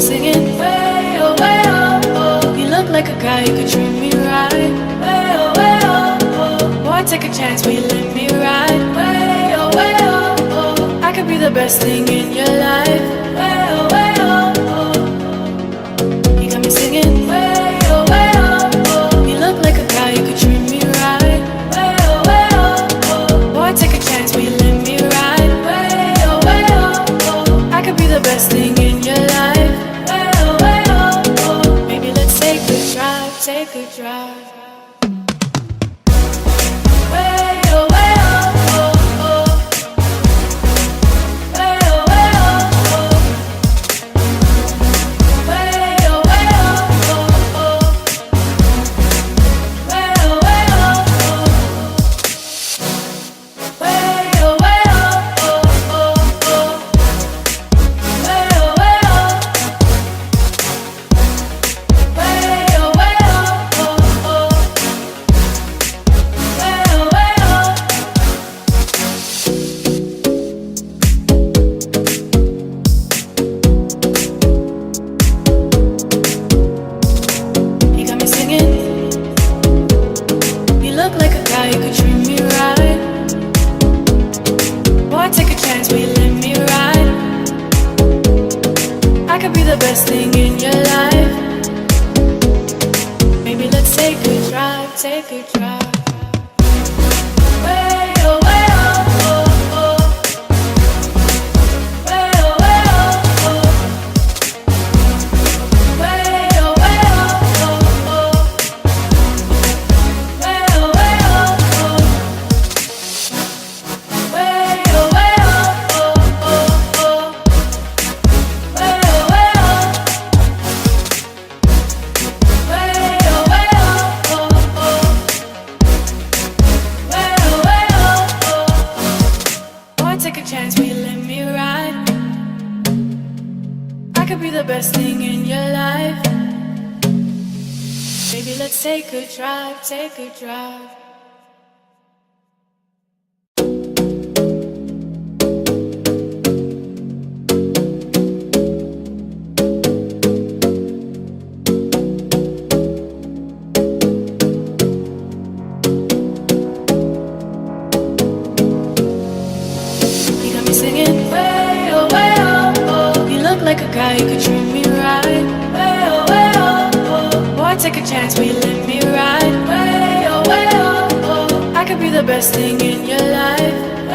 singing way oh, oh. You look like a guy who could treat me right. Way oh, oh. Boy, take a chance, will you let me ride? Way oh, oh. I could be the best thing in your life. Way oh, oh. You got me singing way oh, oh. You look like a guy who could treat me right. Way oh. Boy, take a chance, will you let me ride? Way oh. I could be the best thing in your life. Way oh. Maybe let's take a drive, take a drive. Take a drive. Take a chance, will you let me ride? I could be the best thing in your life. Baby, let's take a drive, take a drive. Singing way oh, oh. You look like a guy who could treat me right. Way oh. Boy, take a chance, will you let me ride? Way oh, oh. I could be the best thing in your life.